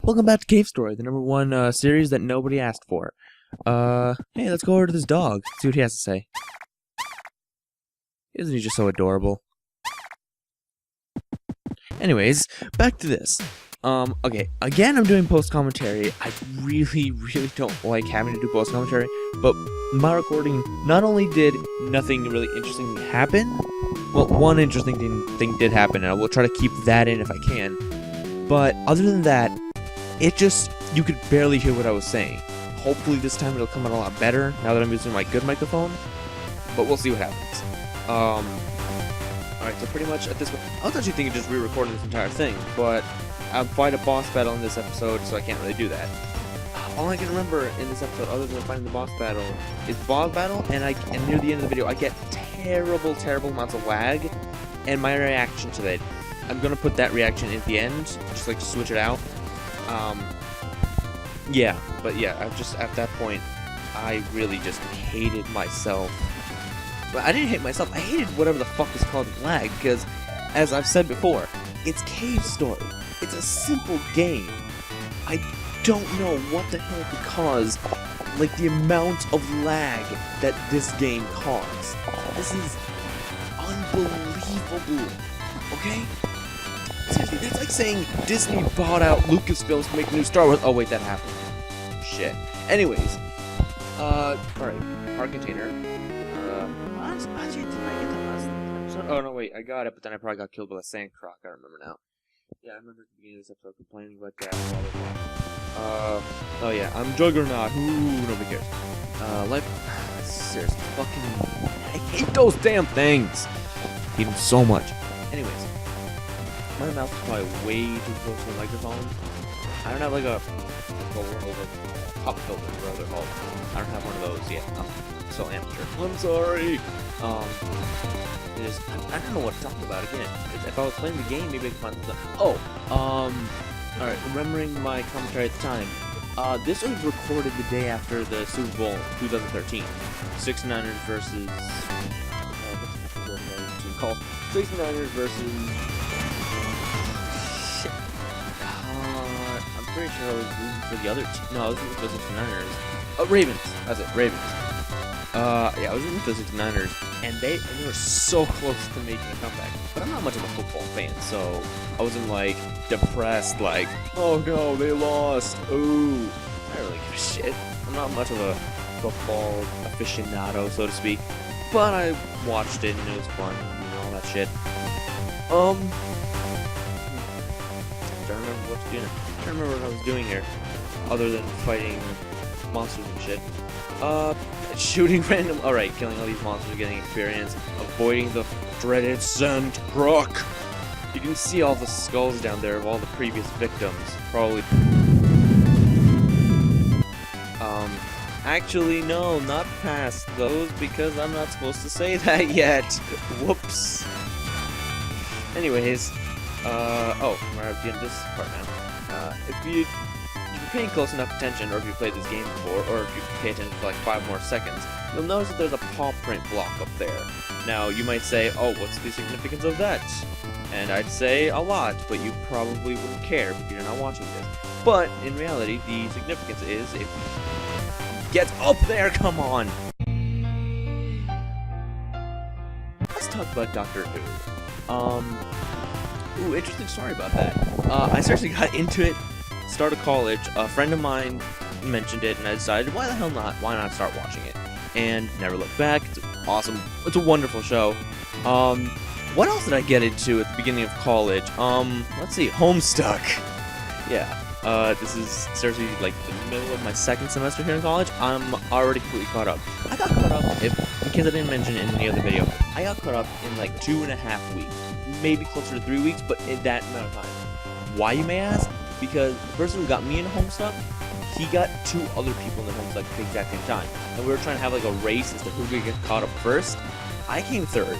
Welcome back to Cave Story, the #1 series that nobody asked for. Hey, let's go over to this dog, see what he has to say. Isn't he just so adorable? Anyways, back to this. Okay, again I'm doing post-commentary. I really don't like having to do post-commentary, but my recording, not only did nothing really interesting happen, well, one interesting thing did happen, and I will try to keep that in if I can, but other than that, you could barely hear what I was saying. Hopefully this time it'll come out a lot better, now that I'm using my good microphone, but we'll see what happens. Alright, so pretty much at this point, I was actually thinking of just re-recording this entire thing, but I'll fight a boss battle in this episode, so I can't really do that. All I can remember in this episode, other than fighting the boss battle, is boss battle, and near the end of the video, I get terrible amounts of lag, and my reaction to that, I'm gonna put that reaction at the end, just like switch it out. Yeah, but yeah, at that point, I really just hated myself. But I didn't hate myself, I hated whatever the fuck is called lag, because, as I've said before, it's Cave Story. It's a simple game. I don't know what the hell could cause, like, the amount of lag that this game caused. This is unbelievable, okay? Seriously, that's like saying Disney bought out Lucasfilm to make a new Star Wars. Oh wait, that happened. Shit. Anyways, alright, our container. Honestly, did I get that last episode? Oh no, wait, I got it, but then I probably got killed by the sand croc. I remember now. Yeah, I remember at the beginning of this episode complaining about that. Oh yeah, I'm Juggernaut. Ooh, nobody cares. Seriously, I hate those damn things. I hate them so much. Anyways. My mouth is probably way too close to the microphone. I don't have like a pop filter, whatever they're called. I don't have one of those yet. I'm so amateur. I'm sorry. I don't know what to talk about again. If I was playing the game, maybe I could find something. Alright, remembering my commentary at the time. This was recorded the day after the Super Bowl 2013. 69ers versus... what's it called? 69ers versus... I'm pretty sure I was rooting for the other team. No, I was rooting for the 69ers. Oh, Ravens. That's it, Ravens. Yeah, I was rooting for the 69ers, and they were so close to making a comeback. But I'm not much of a football fan, so I wasn't, like, depressed, like, oh no, they lost. Ooh. I don't really give a shit. I'm not much of a football aficionado, so to speak. But I watched it, and it was fun, all that shit. I don't remember what I was doing here, other than fighting monsters and shit. Shooting random... Alright, killing all these monsters, getting experience, avoiding the dreaded sand croc. You can see all the skulls down there of all the previous victims, probably... Actually, no, not past those, because I'm not supposed to say that yet. Whoops. Anyways, we're at the end of this part now. If you're paying close enough attention, or if you've played this game before, or if you pay attention for like 5 more seconds, you'll notice that there's a paw print block up there. Now, you might say, oh, what's the significance of that? And I'd say a lot, but you probably wouldn't care because you're not watching this. But, in reality, the significance is if it gets up there, come on! Let's talk about Doctor Who. Ooh, interesting story about that. I seriously got into it, start of college, a friend of mine mentioned it, and I decided, why the hell not? Why not start watching it? And never looked back. It's awesome. It's a wonderful show. What else did I get into at the beginning of college? Let's see, Homestuck. Yeah. This is seriously like the middle of my second semester here in college. I'm already completely caught up. I got caught up, in case I didn't mention it in the other video, I got caught up in like 2.5 weeks. Maybe closer to 3 weeks, but in that amount of time. Why, you may ask? Because the person who got me into Homestuck, he got 2 other people in the Homestuck at the exact same time. And we were trying to have like a race as to who could get caught up first. I came third.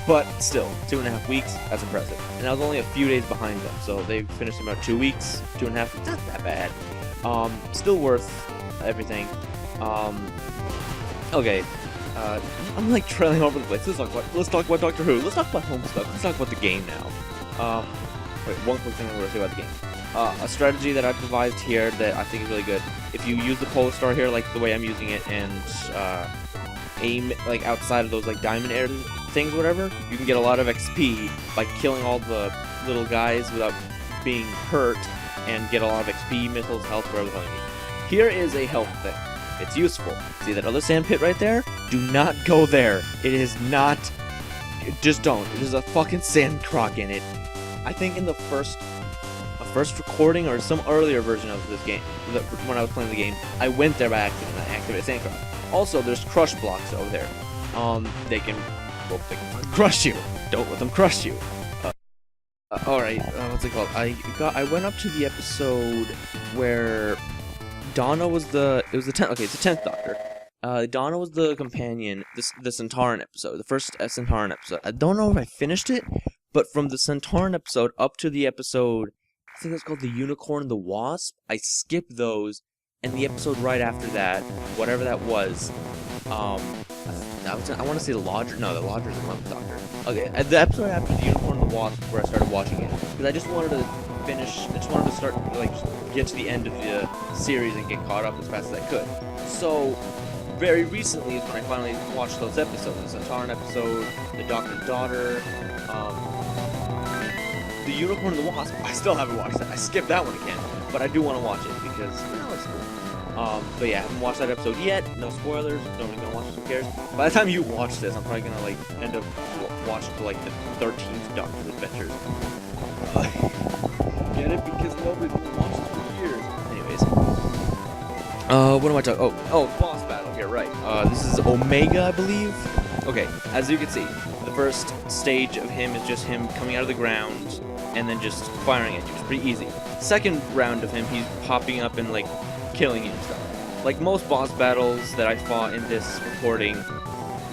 But still, 2.5 weeks, that's impressive. And I was only a few days behind them, so they finished in about 2 weeks, 2.5 weeks, not that bad. Still worth everything. Okay. I'm like trailing over the place. Let's talk about Doctor Who. Let's talk about Homestuck. Let's talk about the game now. Wait, one quick thing I'm going to say about the game. a strategy that I've devised here that I think is really good. If you use the Polar Star here, like the way I'm using it, and aim like outside of those like diamond air things, whatever, you can get a lot of XP by killing all the little guys without being hurt, and get a lot of XP, missiles, health, whatever the hell you need. Here is a health thing. It's useful. See that other sand pit right there? Do not go there. It is not. Just don't. There's a fucking sand croc in it. I think in the first recording or some earlier version of this game, when I was playing the game, I went there by accident and I activated sand croc. Also, there's crush blocks over there. They can crush you. Don't let them crush you. Alright, what's it called? I went up to the episode where Donna was the 10th, okay, it's the 10th Doctor. Donna was the companion, the Centauran episode, the first Centauran episode. I don't know if I finished it, but from the Centauran episode up to the episode, I think it's called The Unicorn and the Wasp, I skipped those, and the episode right after that, whatever that was, I want to say the Lodger. No, the Lodger's the 11th Doctor. Okay, the episode after The Unicorn and the Wasp where I started watching it, because I just wanted to finish. I just wanted to start, like, just get to the end of the series and get caught up as fast as I could. So, very recently is when I finally watched those episodes. The Centauran episode, the Doctor's Daughter, The Unicorn and the Wasp. I still haven't watched that. I skipped that one again, but I do want to watch it because, you know, it's cool. But yeah, I haven't watched that episode yet. No spoilers. Nobody's gonna watch it. Who cares? By the time you watch this, I'm probably gonna like end up watching to like the 13th Doctor's Adventures. Get it? Because nobody's gonna watch this for years. Anyways, what am I talking? Oh, boss battle here, right? This is Omega, I believe. Okay, as you can see, the first stage of him is just him coming out of the ground and then just firing at you. It's pretty easy. Second round of him, he's popping up and like killing you and stuff. Like most boss battles that I fought in this recording,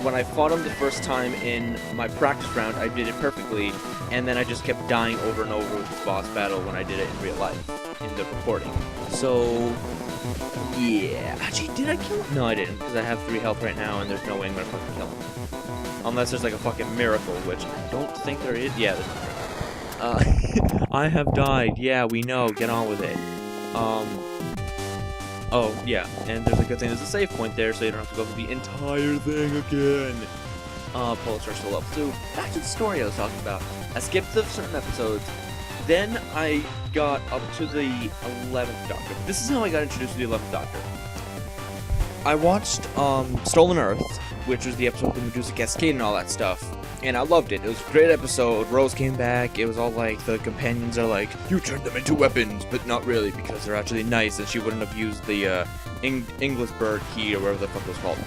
when I fought him the first time in my practice round, I did it perfectly, and then I just kept dying over and over with this boss battle when I did it in real life, in the recording. So, yeah. Actually, did I kill him? No, I didn't, because I have 3 health right now, and there's no way I'm gonna fucking kill him. Unless there's like a fucking miracle, which I don't think there is. Yeah, there's a miracle. I have died. Yeah, we know. Get on with it. Oh, yeah, and there's a good thing, there's a save point there, so you don't have to go through the entire thing again. Polar Star's still up. So, back to the story I was talking about. I skipped the certain episodes, then I got up to the 11th Doctor. This is how I got introduced to the 11th Doctor. I watched, Stolen Earth, which was the episode with the Medusa Cascade and all that stuff, and I loved it. It was a great episode. Rose came back. It was all like, the companions are like, you turned them into weapons, but not really, because they're actually nice, and she wouldn't have used the, English bird key, or whatever the fuck it was called.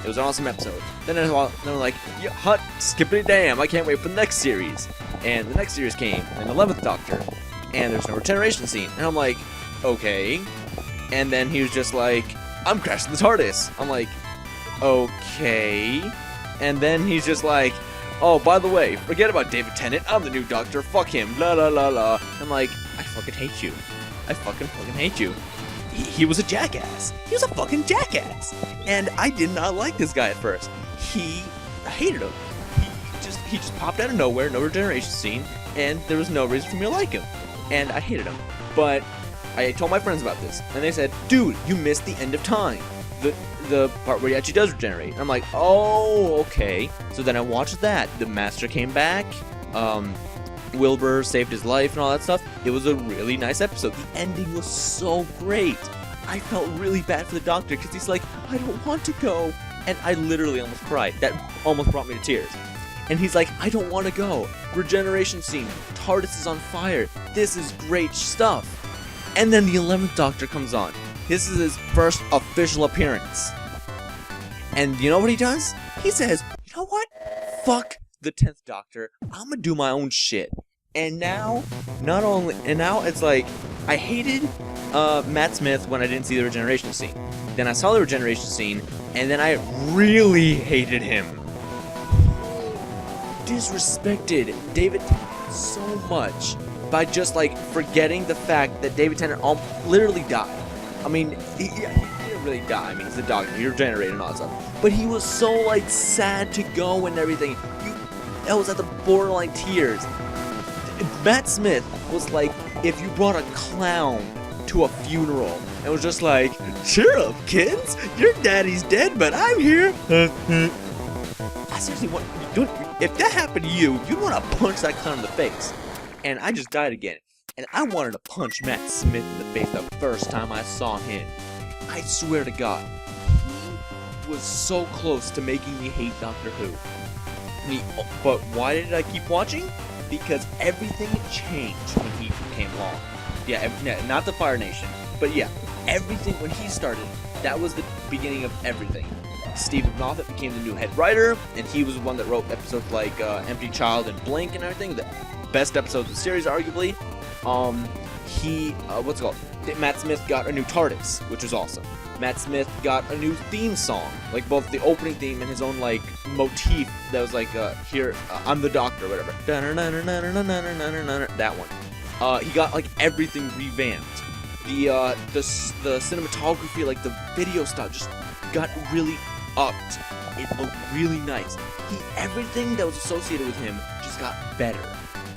It was an awesome episode. Then they're like, yeah, hut, skippity damn, I can't wait for the next series. And the next series came, and the 11th Doctor, and there's no regeneration scene. And I'm like, okay. And then he was just like, I'm crashing the TARDIS. I'm like, okay. And then he's just like, oh, by the way, forget about David Tennant. I'm the new Doctor. Fuck him. La la la la. I'm like, I fucking hate you. I fucking hate you. He was a jackass. He was a fucking jackass. And I did not like this guy at first. I hated him. He just popped out of nowhere, no regeneration scene, and there was no reason for me to like him. And I hated him. But I told my friends about this, and they said, dude, you missed the end of time. The part where he actually does regenerate. And I'm like, oh, okay. So then I watched that. The Master came back. Wilbur saved his life and all that stuff. It was a really nice episode. The ending was so great. I felt really bad for the Doctor because he's like, I don't want to go. And I literally almost cried. That almost brought me to tears. And he's like, I don't want to go. Regeneration scene. TARDIS is on fire. This is great stuff. And then the 11th Doctor comes on. This is his first official appearance. And you know what he does? He says, you know what? Fuck the 10th Doctor. I'm gonna do my own shit. And now, it's like, I hated Matt Smith when I didn't see the regeneration scene. Then I saw the regeneration scene, and then I really hated him. Disrespected David Tennant so much by just like forgetting the fact that David Tennant literally died. I mean, he didn't really die. I mean, he's a Doctor. He regenerated and all that stuff. But he was so like sad to go and everything. I was at the borderline tears. Matt Smith was like if you brought a clown to a funeral and was just like, cheer up, kids, your daddy's dead, but I'm here. I seriously want, if that happened to you, you'd want to punch that clown in the face. And I just died again. And I wanted to punch Matt Smith in the face the first time I saw him. I swear to God, he was so close to making me hate Doctor Who. But why did I keep watching? Because everything changed when he came along. Yeah, not the Fire Nation, but yeah, everything when he started, that was the beginning of everything. Stephen Moffat became the new head writer, and he was the one that wrote episodes like Empty Child and Blink and everything, the best episodes of the series, arguably. What's it called? Matt Smith got a new TARDIS, which was awesome. Matt Smith got a new theme song, like both the opening theme and his own like motif that was like here I'm the Doctor, whatever. That one. He got like everything revamped. The cinematography, like the video stuff, just got really upped. It looked really nice. Everything that was associated with him just got better,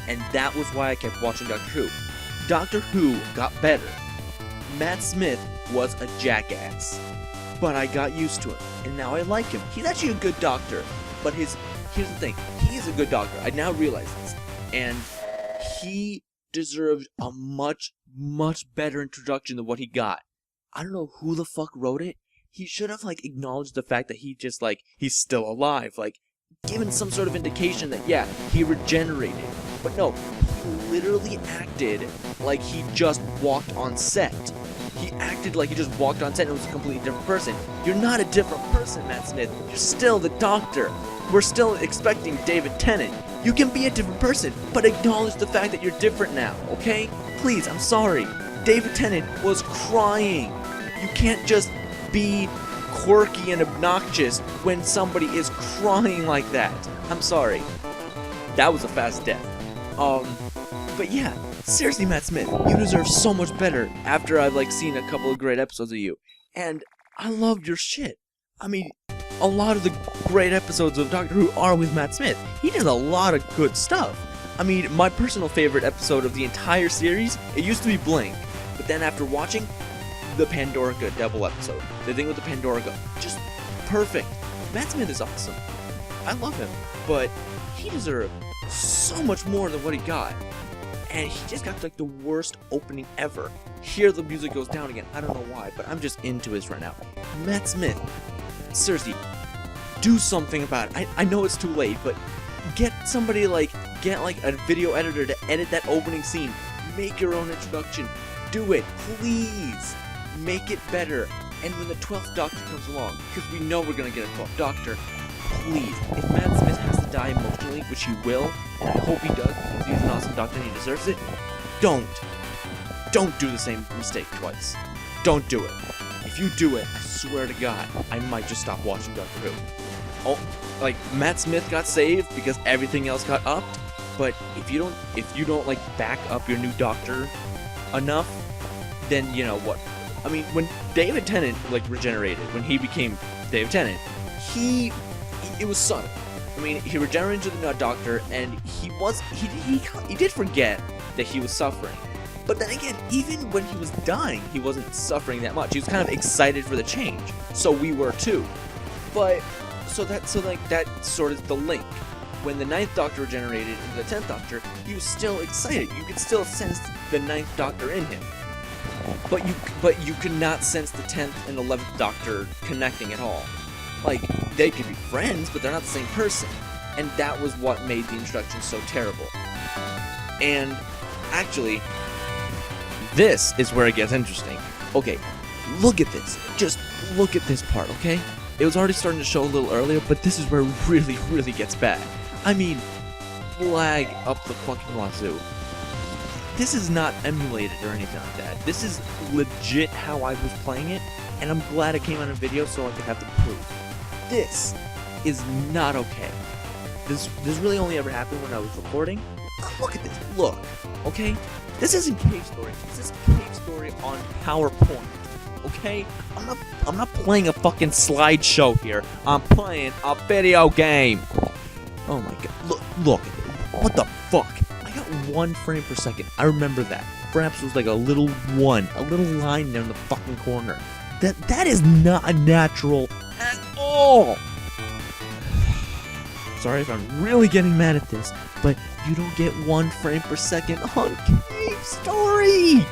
and that was why I kept watching Doctor Who. Doctor Who got better. Matt Smith was a jackass, but I got used to him, and now I like him. He's actually a good doctor, but here's the thing, he is a good doctor. I now realize this, and he deserved a much, much better introduction than what he got. I don't know who the fuck wrote it. He should have, like, acknowledged the fact that he just, like, he's still alive, like, given some sort of indication that, yeah, he regenerated. But no, he literally acted like he just walked on set. He acted like he just walked on set and was a completely different person. You're not a different person, Matt Smith. You're still the Doctor. We're still expecting David Tennant. You can be a different person, but acknowledge the fact that you're different now, okay? Please, I'm sorry. David Tennant was crying. You can't just be quirky and obnoxious when somebody is crying like that. I'm sorry. That was a fast death. But yeah, seriously, Matt Smith, you deserve so much better after I've, like, seen a couple of great episodes of you. And I loved your shit. I mean, a lot of the great episodes of Doctor Who are with Matt Smith. He does a lot of good stuff. I mean, my personal favorite episode of the entire series, it used to be Blink. But then after watching the Pandorica double episode, the thing with the Pandorica, just perfect. Matt Smith is awesome. I love him. But he deserved so much more than what he got. And he just got like the worst opening ever. Here the music goes down again. I don't know why, but I'm just into this right now. Matt Smith, seriously, do something about it. I know it's too late, but get somebody get a video editor to edit that opening scene. Make your own introduction. Do it, please. Make it better. And when the 12th Doctor comes along, because we know we're gonna get a 12th Doctor, please, if Matt Smith has to die emotionally, which he will, and I hope he does because he's an awesome doctor and he deserves it, don't do the same mistake twice. Don't do it. If you do it, I swear to God, I might just stop watching Doctor Who. Oh, like, Matt Smith got saved because everything else got upped, but if you don't like back up your new doctor enough, then you know what. I mean, when David Tennant like regenerated, when he became David Tennant, it was subtle. I mean, he regenerated into the Nut Doctor, and he did forget that he was suffering. But then again, even when he was dying, he wasn't suffering that much. He was kind of excited for the change. So we were too. But that sort of the link. When the 9th Doctor regenerated into the 10th Doctor, he was still excited. You could still sense the 9th Doctor in him. But you could not sense the 10th and 11th Doctor connecting at all. Like, they could be friends, but they're not the same person. And that was what made the introduction so terrible. And, actually, this is where it gets interesting. Okay, look at this. Just look at this part, okay? It was already starting to show a little earlier, but this is where it really, really gets bad. I mean, lag up the fucking wazoo. This is not emulated or anything like that. This is legit how I was playing it, and I'm glad it came on a video so I could have the proof. This is not okay. This really only ever happened when I was recording. Look at this. Look, okay? This isn't Cave Story. This is Cave Story on PowerPoint. Okay? I'm not playing a fucking slideshow here. I'm playing a video game. Oh my god. Look. What the fuck? I got 1 frame per second. I remember that. Fraps was like a little line down the fucking corner. That is not natural at all. Sorry if I'm really getting mad at this, but you don't get 1 frame per second on Cave Story.